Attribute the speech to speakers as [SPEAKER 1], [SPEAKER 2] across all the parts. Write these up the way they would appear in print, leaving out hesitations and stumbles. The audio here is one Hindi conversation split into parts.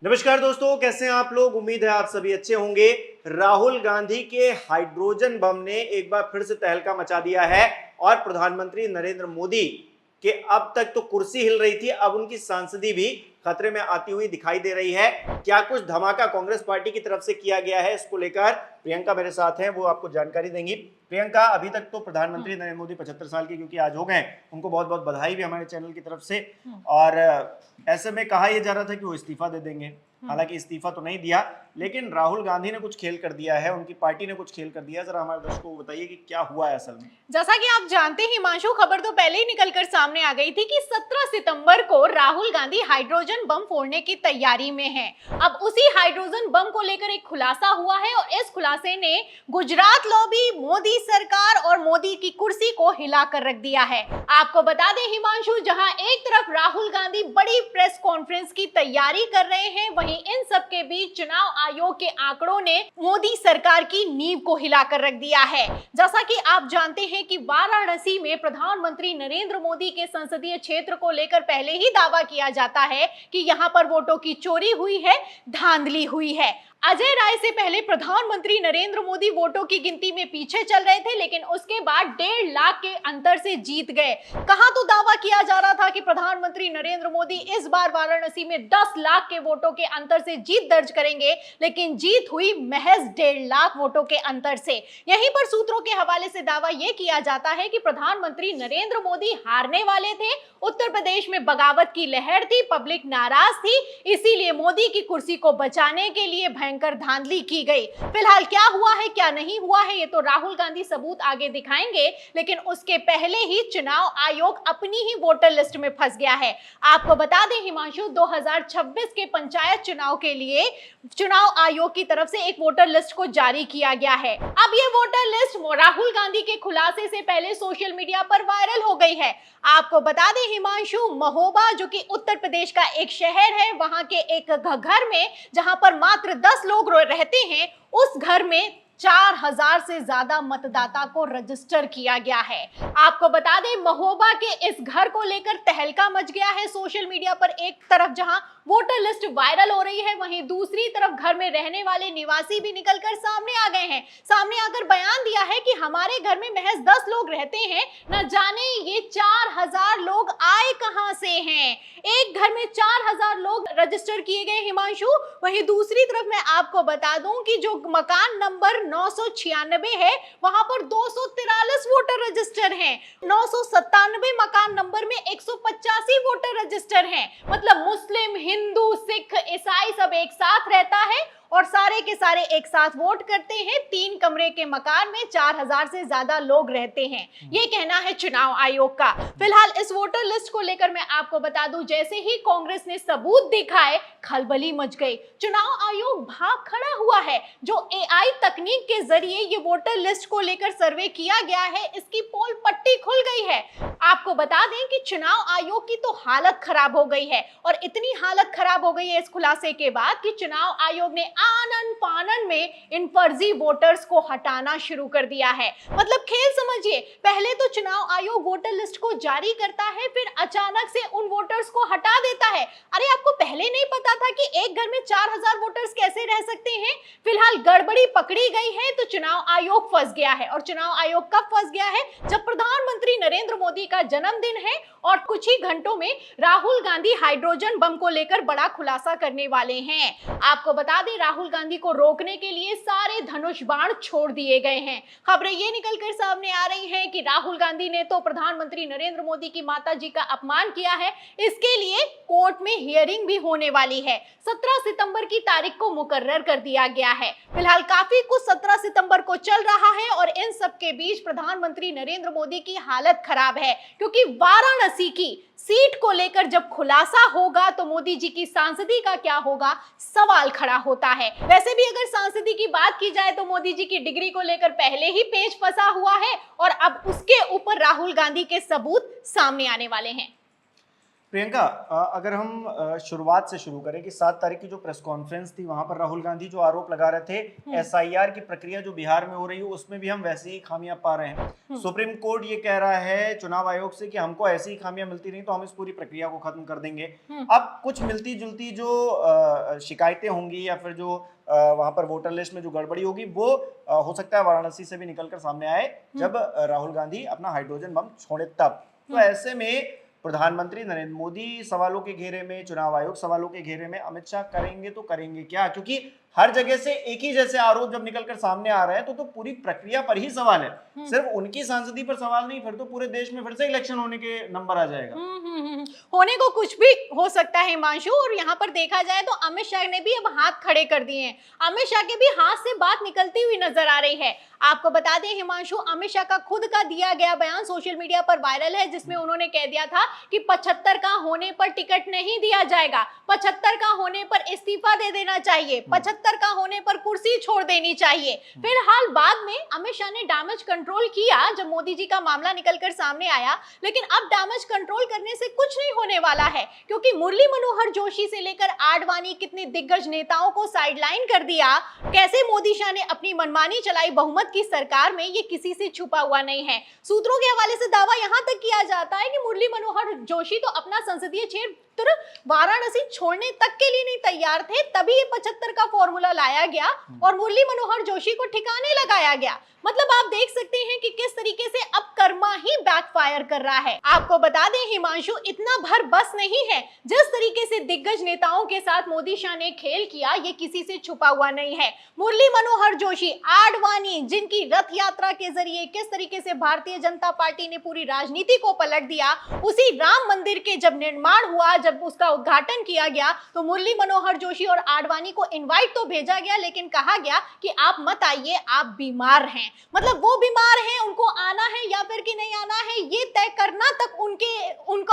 [SPEAKER 1] नमस्कार दोस्तों, कैसे हैं आप लोग। उम्मीद है आप सभी अच्छे होंगे। राहुल गांधी के हाइड्रोजन बम ने एक बार फिर से तहलका मचा दिया है और प्रधानमंत्री नरेंद्र मोदी के अब तक तो कुर्सी हिल रही थी, अब उनकी सांसदी भी खतरे में आती हुई दिखाई दे रही है। क्या कुछ धमाका कांग्रेस पार्टी की तरफ से किया गया है, इसको लेकर प्रियंका मेरे साथ हैं, वो आपको जानकारी देंगी। प्रियंका, अभी तक तो प्रधानमंत्री नरेंद्र मोदी 75 साल के क्योंकि आज हो गए, उनको बहुत बहुत बधाई भी हमारे चैनल की तरफ से। और ऐसे में कहा यह जा रहा था कि वो इस्तीफा दे देंगे, हालांकि इस्तीफा तो नहीं दिया, लेकिन राहुल गांधी ने कुछ खेल कर दिया है, उनकी पार्टी ने कुछ खेल कर दिया है। जरा हमारे दर्शकों को बताइए कि क्या हुआ है असल में।
[SPEAKER 2] जैसा कि आप जानते हैं हिमांशु, खबर तो पहले ही निकलकर सामने आ गई थी कि 17 सितंबर को राहुल गांधी हाइड्रोजन बम फोड़ने की तैयारी में हैं। अब उसी हाइड्रोजन बम को लेकर एक खुलासा हुआ है और इस खुलासे ने गुजरात लॉबी, मोदी सरकार और मोदी की कुर्सी को हिला कर रख दिया है। आपको बता दें हिमांशु, जहां एक तरफ राहुल गांधी बड़ी प्रेस कॉन्फ्रेंस की तैयारी कर रहे हैं, वहीं इन सब के बीच चुनाव आयोग के आंकड़ों ने मोदी सरकार की नींव को हिला कर रख दिया है। जैसा कि आप जानते हैं कि वाराणसी में प्रधानमंत्री नरेंद्र मोदी के संसदीय क्षेत्र को लेकर पहले ही दावा किया जाता है कि यहां पर वोटों की चोरी हुई है, धांधली हुई है। अजय राय से पहले प्रधानमंत्री नरेंद्र मोदी वोटों की गिनती में पीछे चल रहे थे, लेकिन उसके बाद 1.5 लाख के अंतर से जीत गए। कहां तो दावा किया जा रहा था कि प्रधानमंत्री नरेंद्र मोदी इस बार वाराणसी में 10 लाख के वोटों के अंतर से जीत दर्ज करेंगे, लेकिन जीत हुई महज 1.5 लाख वोटों के अंतर से। यहीं पर सूत्रों के हवाले से दावा यह किया जाता है कि प्रधानमंत्री नरेंद्र मोदी हारने वाले थे। उत्तर प्रदेश में बगावत की लहर थी, पब्लिक नाराज थी, इसीलिए मोदी की कुर्सी को बचाने के लिए भयंकर धांधली की गई। फिलहाल क्या हुआ है, क्या नहीं हुआ है, ये तो राहुल गांधी सबूत आगे दिखाएंगे, लेकिन उसके पहले ही चुनाव आयोग अपनी ही वोटर लिस्ट में फंस गया है। आपको बता दें हिमांशु, 2026 के पंचायत चुनाव के लिए चुनाव आयोग की तरफ से एक वोटर लिस्ट को जारी किया गया है। अब ये वोटर लिस्ट राहुल गांधी के खुलासे से पहले सोशल मीडिया पर वायरल हो गई है। आपको बता दें हिमांशु, महोबा जो कि उत्तर प्रदेश का एक शहर है, वहां के एक घर में जहां पर मात्र 10 लोग रहते हैं, उस घर में 4000 से ज्यादा मतदाता को रजिस्टर किया गया है। आपको बता दें महोबा के इस घर को लेकर तहलका मच गया है सोशल मीडिया पर। एक तरफ जहां वोटर लिस्ट वायरल हो रही है, वहीं दूसरी तरफ घर में रहने वाले निवासी भी निकलकर सामने आ गए हैं। सामने आकर बयान दिया है कि हमारे घर में महज 10 लोग रहते हैं, न जाने ये 4000 लोग आए कहां से हैं। एक घर में 4000 लोग रजिस्टर किए गए हिमांशु। वहीं दूसरी तरफ मैं आपको बता दूं कि जो मकान नंबर 996 है, वहां पर 243 वोटर रजिस्टर हैं। 997 मकान नंबर में 185 वोटर रजिस्टर हैं। मतलब मुस्लिम, हिंदू, सिख, ईसाई सब एक साथ रहता है और सारे के सारे एक साथ वोट करते हैं। 3 कमरे के मकान में 4000 से ज्यादा लोग रहते हैं, ये कहना है चुनाव आयोग का। फिलहाल इस वोटर लिस्ट को लेकर मैं आपको बता दूं, जैसे ही कांग्रेस ने सबूत दिखाए, खलबली मच गई। चुनाव आयोग भाग खड़ा हुआ है। जो एआई तकनीक के जरिए ये वोटर लिस्ट को लेकर सर्वे किया गया है, इसकी पोल पट्टी खुल गई है। आपको बता दें कि चुनाव आयोग की तो हालत खराब हो गई है, और इतनी हालत खराब हो गई है इस खुलासे के बाद कि चुनाव आयोग ने आनन फानन में इन फर्जी वोटर्स को हटाना शुरू कर दिया है। मतलब खेल समझिए, पहले तो चुनाव आयोग वोटर लिस्ट को जारी करता है, फिर अचानक से उन वोटर्स को हटा देता है। अरे आपको पहले नहीं पता था कि एक घर में 4000 वोटर्स कैसे रह सकते हैं? फिलहाल गड़बड़ी पकड़ी गई है, तो चुनाव आयोग फंस गया है। और चुनाव आयोग कब फंस गया है? जब प्रधानमंत्री नरेंद्र मोदी का जन्मदिन है और कुछ ही घंटों में राहुल गांधी हाइड्रोजन बम को लेकर बड़ा खुलासा करने वाले हैं। आपको बता दें, राहुल गांधी को रोकने के लिए सारे धनुष बाण छोड़ दिए गए हैं। खबरें ये निकलकर सामने आ रही हैं कि राहुल गांधी ने तो प्रधानमंत्री नरेंद्र मोदी की माताजी का अपमान किया है। इसके लिए कोर्ट में हियरिंग भी होने वाली है। 17 सितंबर की तारीख को मुकर्रर कर दिया गया है। फिलहाल काफी कुछ 17 सितंबर को चल रहा है और इन सब के बीच प्रधानमंत्री नरेंद्र मोदी की हालत खराब है, क्योंकि वाराणसी की सीट को लेकर जब खुलासा होगा तो मोदी जी की सांसदी का क्या होगा, सवाल खड़ा होता है। वैसे भी अगर सांसदी की बात की जाए तो मोदी जी की डिग्री को लेकर पहले ही पेच फंसा हुआ है, और अब उसके ऊपर राहुल गांधी के सबूत सामने आने वाले हैं।
[SPEAKER 1] प्रियंका, अगर हम शुरुआत से शुरू करें कि 7 तारीख की जो प्रेस कॉन्फ्रेंस थी वहां पर राहुल गांधी जो आरोप लगा रहे थे एसआईआर की प्रक्रिया जो बिहार में हो रही है उसमें भी हम वैसे ही खामियां पा रहे हैं। सुप्रीम कोर्ट ये कह रहा है चुनाव आयोग से कि हमको ऐसी ही खामियां मिलती रही तो हम इस पूरी प्रक्रिया को खत्म कर देंगे। अब कुछ मिलती जुलती जो शिकायतें होंगी या फिर जो वहां पर वोटर लिस्ट में जो गड़बड़ी होगी वो हो सकता है वाराणसी से भी निकलकर सामने आए जब राहुल गांधी अपना हाइड्रोजन बम छोड़े तब। तो ऐसे में प्रधानमंत्री नरेंद्र मोदी सवालों के घेरे में, चुनाव आयोग सवालों के घेरे में, अमित शाह करेंगे तो करेंगे क्या? क्योंकि हर जगह से एक ही जैसे आरोप जब निकलकर सामने आ रहे हैं तो पूरी प्रक्रिया पर ही सवाल है, सिर्फ उनकी सांसदी पर सवाल नहीं। फिर तो पूरे देश में फिर से इलेक्शन होने के नंबर आ जाएगा।
[SPEAKER 2] होने को कुछ भी हो सकता है हिमांशु। और यहाँ पर देखा जाए तो अमित शाह ने भी अब हाथ खड़े कर दिए हैं। अमित शाह के भी हाथ से बात निकलती हुई नजर आ रही है। आपको बता दें हिमांशु, अमित शाह का खुद का दिया गया बयान सोशल मीडिया पर वायरल है जिसमें उन्होंने कह दिया था कि 75 का होने पर टिकट नहीं दिया जाएगा, 75 का होने पर इस्तीफा दे देना चाहिए, 75 का होने पर कुर्सी छोड़ देनी चाहिए। फिलहाल बाद में अमित शाह ने डैमेज कंट्रोल किया जब मोदी जी का मामला निकलकर सामने आया, लेकिन अब डैमेज कंट्रोल करने से कुछ नहीं होने वाला है क्योंकि मुरली मनोहर जोशी से लेकर आडवाणी कितने दिग्गज नेताओं को साइडलाइन कर दिया, कैसे मोदी शाह ने अपनी मनमानी चलाई बहुमत की सरकार में, ये किसी से छुपा हुआ नहीं है। सूत्रों के हवाले से दावा यहां तक किया जाता है कि मुरली मनोहर जोशी तो अपना संसदीय क्षेत्र वाराणसी छोड़ने तक के लिए नहीं तैयार थे, तभी ये 75 का फॉर्मूला लाया गया और मुरली मनोहर जोशी को ठिकाने लगाया गया। मतलब आप देख सकते हैं कि किस तरीके से अब कर्मा ही बैकफायर कर रहा है। आपको बता दें हिमांशु, इतना भर बस नहीं है। जिस तरीके से दिग्गज नेताओं के साथ मोदी शाह ने खेल किया ये किसी से छुपा हुआ नहीं है। मुरली मनोहर जोशी, आडवाणी, जिनकी रथ यात्रा के जरिए किस तरीके से भारतीय जनता पार्टी ने पूरी राजनीति को पलट दिया, उसी राम मंदिर के जब निर्माण हुआ, जब उसका उद्घाटन किया गया तो मुरली मनोहर जोशी और आडवाणी को इनवाइट तो भेजा गया लेकिन कहा गया कि आप मत आइए, आप बीमार हैं। मतलब वो बीमार हैं, उनको आना है या फिर कि नहीं आना है ये तय करना तक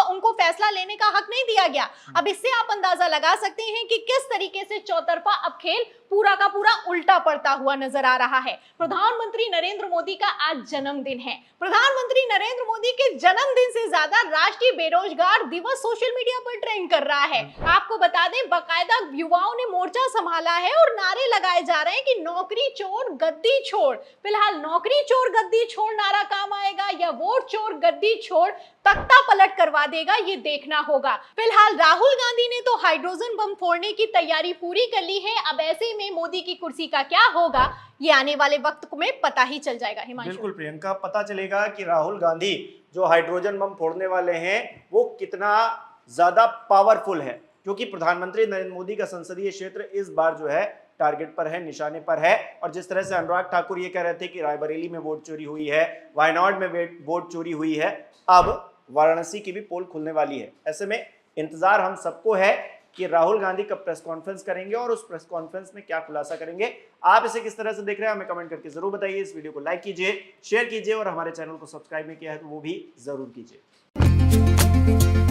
[SPEAKER 2] उनको फैसला लेने का हक नहीं दिया गया। अब इससे आप अंदाजा लगा सकते हैं कि किस तरीके से चौतरफा अब खेल पूरा का पूरा उल्टा पड़ता हुआ नजर आ रहा है। प्रधानमंत्री नरेंद्र मोदी का आज जन्मदिन है। प्रधानमंत्री नरेंद्र मोदी के जन्मदिन से ज्यादा राष्ट्रीय बेरोजगार दिवस सोशल मीडिया पर ट्रेंड कर रहा है। आपको बता दें बाकायदा युवाओं ने मोर्चा संभाला है और नारे लगाए जा रहे हैं कि नौकरी चोर गद्दी छोड़। फिलहाल नौकरी चोर गद्दी छोड़ नारा काम आएगा या वोट चोर गद्दी छोड़ तख्ता पलट करवा देगा, ये देखना होगा। फिलहाल राहुल गांधी ने तो हाइड्रोजन बम फोड़ने की तैयारी पूरी कर ली है। अब ऐसे में मोदी की कुर्सी का क्या होगा ये आने वाले वक्त में पता ही चल जाएगा। हिमांशु,
[SPEAKER 1] बिल्कुल प्रियंका, पता चलेगा कि राहुल गांधी जो हाइड्रोजन बम फोड़ने वाले हैं वो कितना ज्यादा पावरफुल है, क्योंकि प्रधानमंत्री नरेंद्र मोदी का संसदीय क्षेत्र इस बार जो है टारगेट पर है, निशाने पर है। और जिस तरह से अनुराग ठाकुर ये कह रहे थे कि रायबरेली में वोट चोरी हुई है, वायनाड में वोट चोरी हुई है, अब वाराणसी की भी पोल खुलने वाली है। ऐसे में इंतजार हम सबको है कि राहुल गांधी कब प्रेस कॉन्फ्रेंस करेंगे और उस प्रेस कॉन्फ्रेंस में क्या खुलासा करेंगे। आप इसे किस तरह से देख रहे हैं हमें कमेंट करके जरूर बताइए। इस वीडियो को लाइक कीजिए, शेयर कीजिए और हमारे चैनल को सब्सक्राइब नहीं किया है तो वो भी जरूर कीजिए।